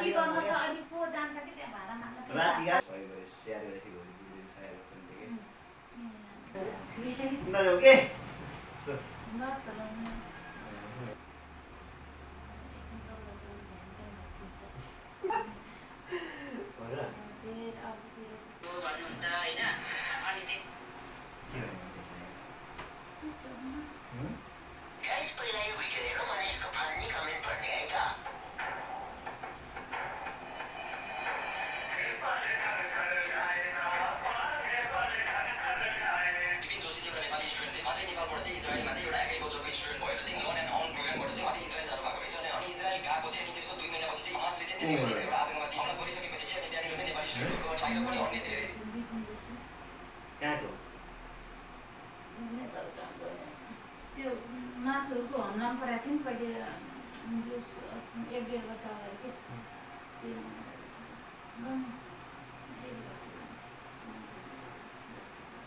के गर्न छ अहिले को जान्छ कि त्यहाँ भाडा माग्न राति या सही गरे स्याहार गरेपछि भोलि बिजुली सहाय गर्छ नि के नजाऊ के नचलाउनु त्यो मासुहरूको हन्नाम परेको थियो नि पहिले 1-1.5 वर्ष अगाडि के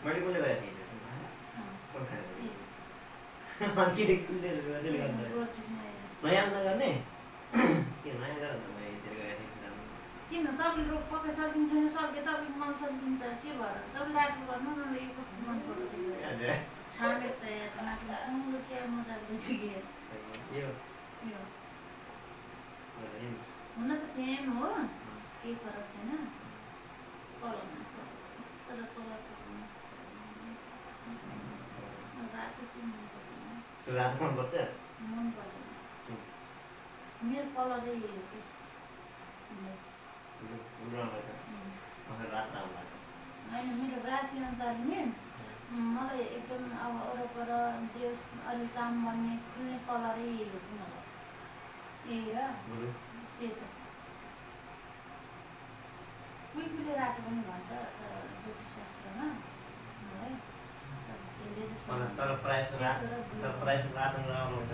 मैले कसले गरेको थिएँ के देखिले नयाँ नगर्ने के नयाँ गर मैले त्यसले गरेको थिएँ किन तपाईँले रोग पक्कै सकिन्छ नि सक्यो तपाईँको मन सकिन्छ के भएर तपाईँले आर्ट गर्नु न यो कस्तो मन पर्यो छामे त नाच्नु के मजा आउँछ कि यो हुन त सेम हो केही फरक छैन कलर तर कलर रातो मन पर्छ मन पर्दैन मेरो कलरै हो कि होइन मेरो राशि अनुसार नि मलाई एकदम अब वरपर जे अलि काम गर्ने खुल्ने कलरै हो कि मलाई यही र सेतो कोही रातो पनि भन्छ ज्योतिष शास्त्रमा मलाई तर प्राइस रातो राम्रो हुन्छ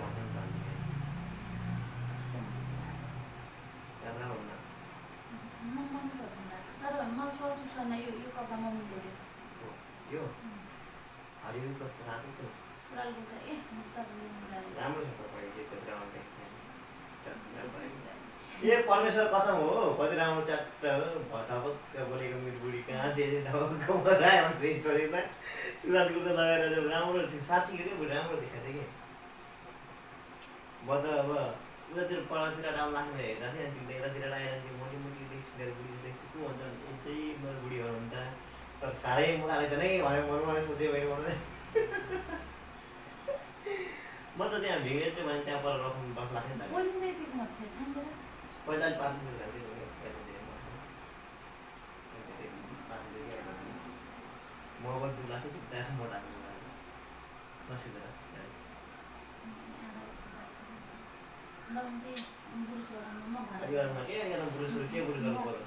तर मलाई सोच्छु छैन यो कपडामा मिलेर यो हरियो कस्तो रातो थियो सुरालको त राम्रो छ ए परमेश्वर कसम हो कति राम्रो च्याट्ट भताभक्क बोलेको मेरो बुढी कहाँ छोडेर सुराल कुर्ता लगाएर राम्रो थियो साँच्ची के बुढी राम्रो देखाएको थियो कि म त अब उतातिर पढातिर राम्रो लाग्ने हेर्दा थिएँ अनि तिमीले यतातिर आएर मोटी देख्छु मेरो बुढी देख्छु को अन्त चाहिँ मेरो बुढी हो अन्त तर साह्रै मलाई त नै भयो मनमा सोचेँ भयो म त त्यहाँ भिडेर चाहिँ भने त्यहाँ पर रकम बस लाग्थ्यो नि त पहिला अलिक 5 रुपियाँ लाग्थ्यो म पनि दुध लाग्थ्यो त्यहाँ म लाग्नु नसिधेर बुढुसहरू के बुढी गर्नु पर्यो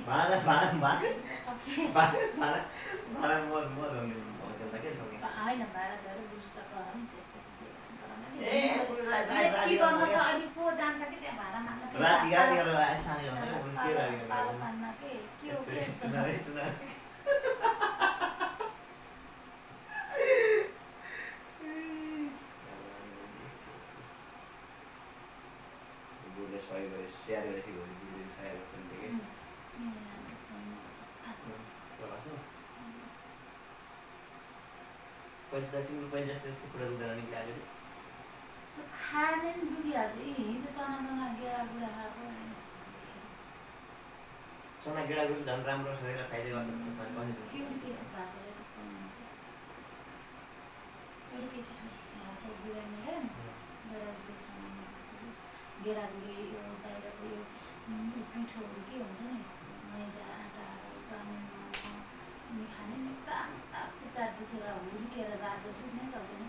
भाडा म धोउने भन्दा के सक्ने के गर्न छ अहिले को जान्छ कि त्यहाँ भाडा माग्न राति याद गरेर आइसाने भने के लाग्यो पालो पान्न के हो के यस्तो बुढले सही गरे स्याहार गरेपछि भोलि बिजुली सहाय गर्छ नि के पहिला तिम्रो पहिला जस्तो यस्तो कुरा रुँदैन नि कि अहिले त्यो खाने नि दुखिहाल्छ हिजो चना गेडा गुडा खाएको चना गेडा गुडी झन् राम्रो शरीरलाई फाइदा गर्छ युरिक एसिड भएकोले त्यस्तो युरिक एसिड भएको बिरामीले गेडा गुडी यो बाहिरको यो पिठोहरू के हुन्छ नि मैदा आँटाहरू चाउमिन अनि खाने नि एकदम खुट्टा दुखेर हुर्केर रातो सुत्नै सक्दैन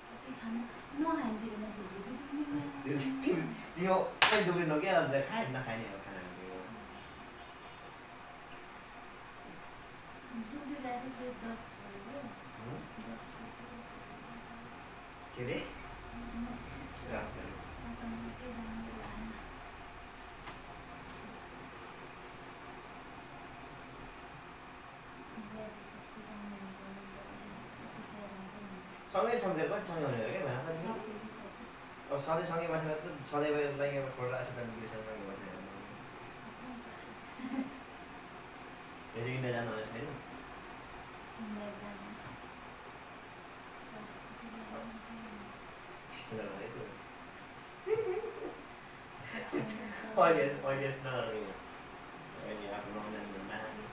कति खानु नखाइदिएर तिमी कहिले दुख्दैन क्या खाए नखाने हो खाना के रे सँगै सम्झेर पनि सँगै हुने हो क्या अब सधैँ सँगै बसेर त सधैँलाई अब छोडेर आएको छ बुढीसँग सँगै बसेर यसरी किन जानु होला छैन यस्तो नगरे त अहिले यस्तो नगरे अहिले आफ्नो नजानु नानी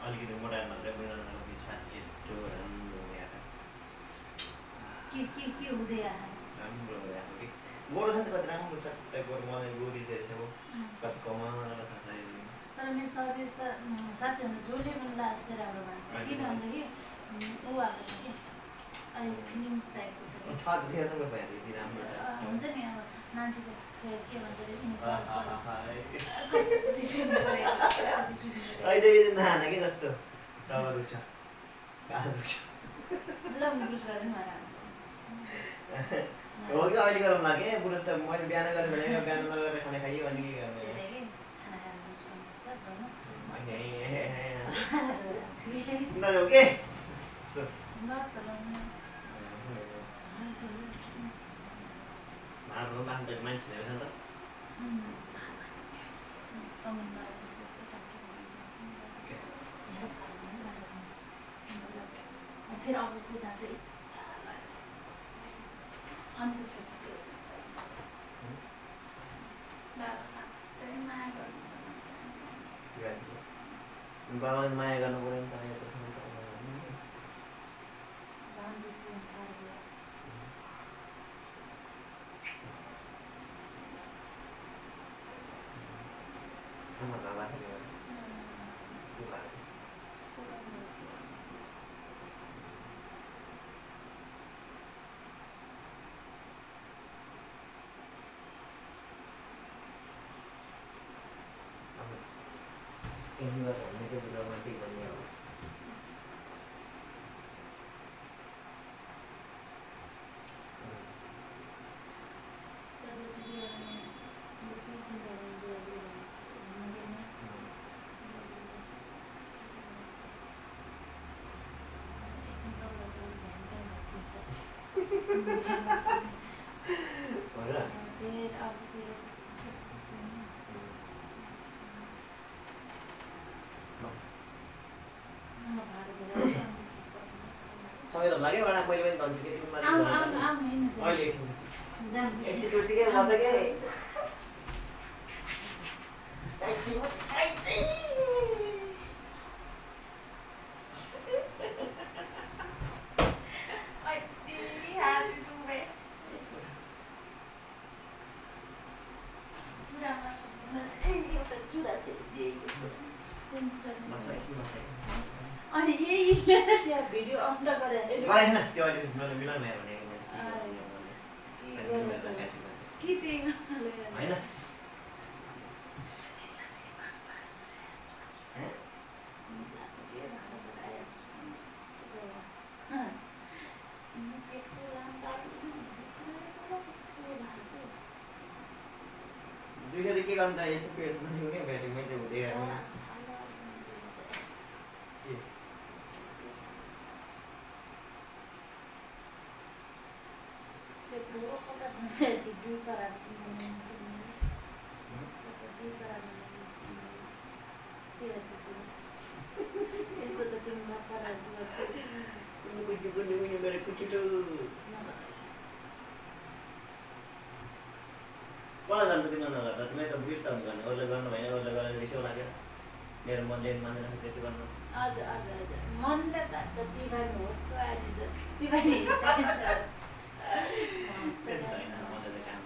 अलिकति मोटाएर मात्रै बुझ्न साथी यस्तो राम्रो के हुँदै आयो राम्रो आएको कि गोरु छ नि त कति राम्रो छ गोरु मलाई गोरी चाहिँ छ कति कमाएर छ तर मेरो शरीर त साथीहरूले जसले पनि लास्ट राम्रो भन्छ किन भन्दाखेरि ऊ हाल्नु छ कि अहिले फिलिङ्स टाइपको छ हुन्छ नि अब मान्छेको के भन्छ अहिले नहाने कि जस्तो तब दुख्छ ल बुझ गरेँ हो कि अहिले गरौँ न के बुढो त मैले बिहान गरेँ भने बिहान नगरेर खाना खाइयो अनि के गर्ने नजाऊ के मान्छे छ नि त फेरि अब पूजा चाहिँ अन्त बाबाले माया गर्नु पऱ्यो नि त रोमान्टिक भन्ने हो सँगै त लाग्यो एउटा मैले पनि भन्छु कि तिमीलाई अहिले एकछिन उतिकै बस के अनि यही त्यहाँ भिडियो अन गरेर होइन त्यो अहिले मैले मिलाउनु भयो भने के त्यही होइन दुईवटा के गर्नु त यस्तो पेट नदिनु क्या भेटेँ मैले हुँदै यस्तो त तिमीलाई कसलाई जानु किन नगर्दा तिमीले त बिट त हुन्छ भने अरूले गर्नु भएन अरूले गरेर रिसो लाग्यो मेरो मनले मान्दैन त्यसो गर्नु हजुर हजुर हजुर मनले त जति भए हो ती भए त्यस्तो होइन मनले काम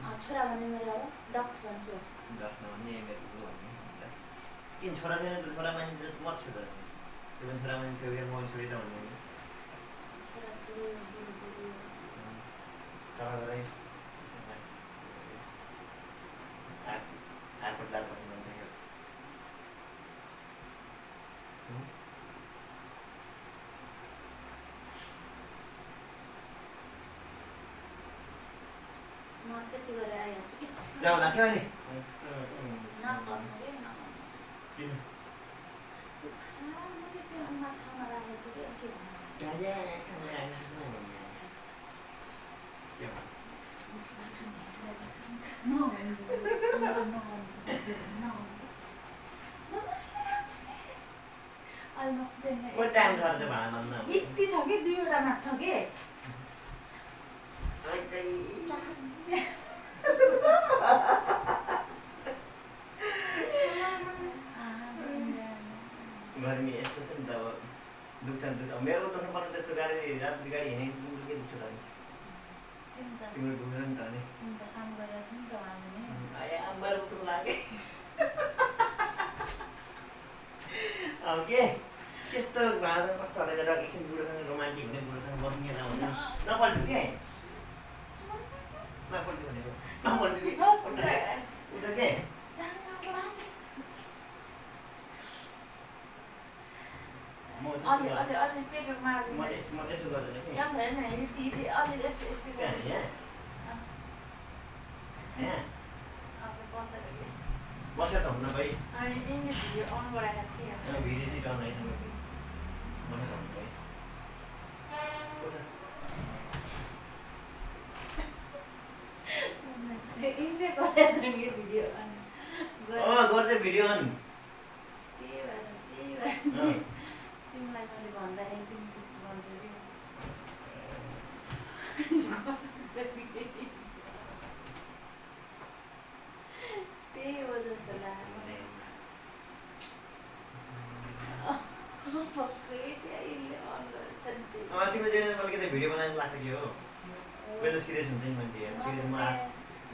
मान्छ छोरा भने मेरो डक्स भन्छु किन छोरा छैन त छोरा मान्छे मर्छ त त्यो पनि छोरा मान्छे थियो म छोरी त भन्नु जाऊ लाग्यो अहिले नगर्नु रे नगर्नु किन त्यो मैले त्यो माथामा राखेको छु के भन्नु यति छ कि 2वटा मात्र छ कि गर्मी यस्तो छ नि त अब दुख्छ मेरो त पर्ने त्यस्तो गाडी राति गाडी हिँड्ने के दुख्छ त तिम्रो दुख्दैन नि त अनि काम गरेको थियौँ नि त हामीले आम्बर उठ्नु लाग्यो अब के त्यस्तो भाँडा कस्तो होला एकछिन बुढोसँग रोमान्टिक हुने बुढोसँग बस्ने आउँछ नपल्टु के नपल्टु भनेको नपल्टु के उठ के म त्यसो गर्दैन बस्यो त हुन भाइ भिडियो चाहिँ डन होइन गर्छ भिडियो अन तिमीलाई मैले भन्दाखेरि तिमी त्यस्तो भन्छौ कि त्यही हो जस्तो लाग्यो तिम्रो चाहिँ मैले के भिडियो बनाएर लाग्छ कि हो मैले त सिरियस हुन्छ नि मान्छे यार सिरियस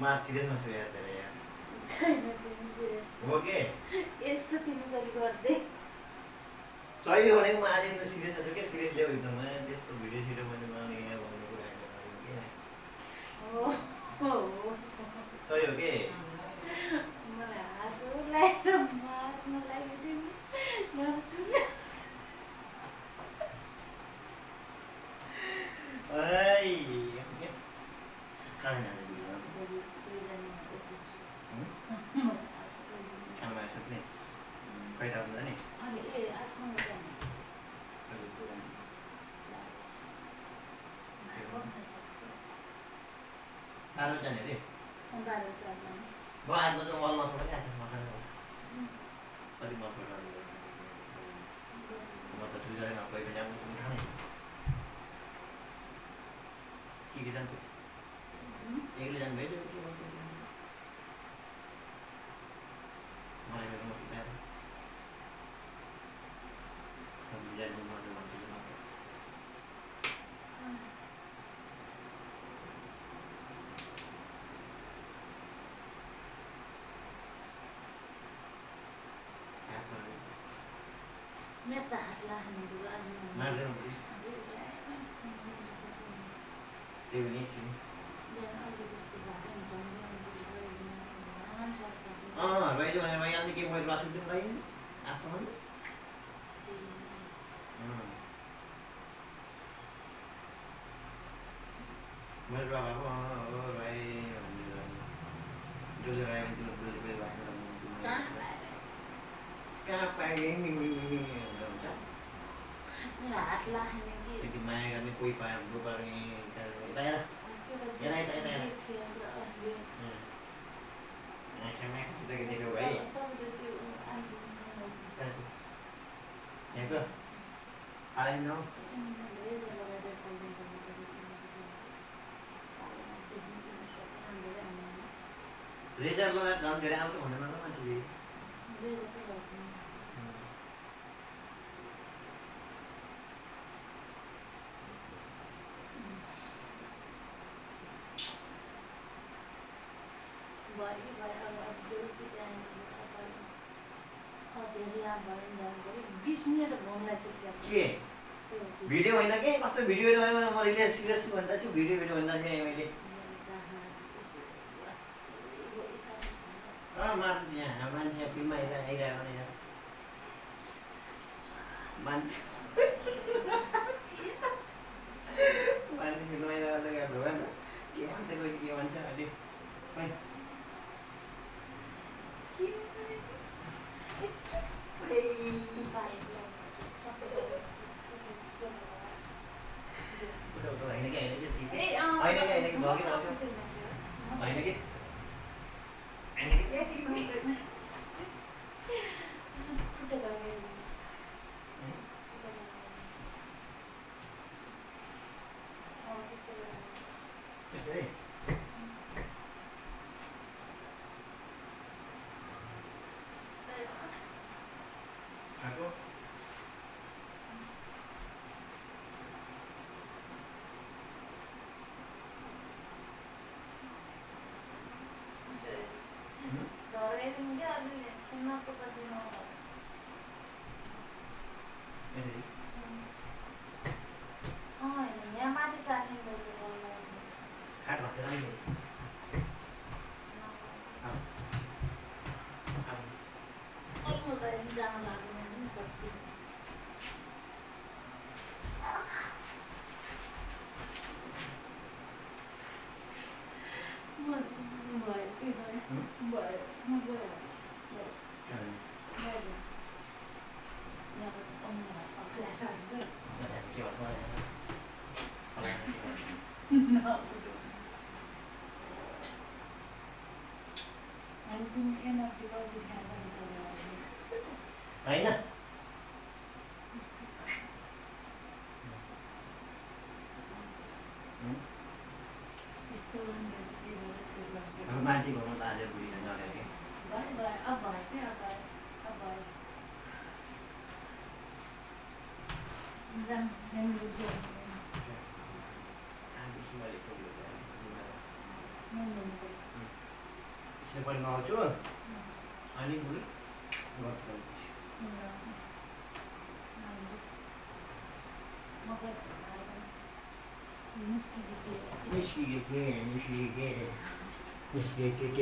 म सिरियसमा छु यार धेरै यार हो के यस्तो तिमी कहिले गर्दै सही हो भनेको म आज सिरियसमा छु क्या सिरियस ल्याऊ एकदम त्यस्तो भिडियो सिडियो मैले बनाउने यहाँ भन्ने कुरा सही हो के मलाई हाँसो लागेर मार्न लाग्यो तिमी नसुन बाह्र जाने अरे म आज चाहिँ मल नछोड क्या मसँग अलिक मल म त दुईजना कोही पनि अब खाने के जान्छु एक्लै जानु भयो के भन्छ मलाई म पिताएर मैं तो हंसला है नहीं बुरा नहीं मार दे मुझे ते भी नहीं चुनी भाई जो है भाई आने के मोबाइल बात करते भाई आसान मोबाइल बाबा को भाई जो जगह है जो बोले भाई कहाँ पाएंगे मेरा हाथ ला है नहीं लेकिन मैं करने कोई पाया दो बार ये तैयार ये नहीं तैयार ऐसे में देख देखो भाई ये को आई नो रेजर लगा काम करे आप तो होने ना ना चाहिए रेजर पे लगाओ भाई अब जो भी अब 20 मिनट घुम्ला शिक्षा के भिडियो होइन के कस्तो भिडियो म रिले सिरियस भन्दा छु भिडियो भन्दा चाहिँ मैले मार यहाँ मान्छे फिल्ममा आइरहेको भने मान्छे फिल्ममा आइरहेको भगवान् के भन्छ कोही के भन्छ अहिले रोमान्टिक हुनु त आज बुढी नगरे पनि आउँछु अनि बुढी निस्किके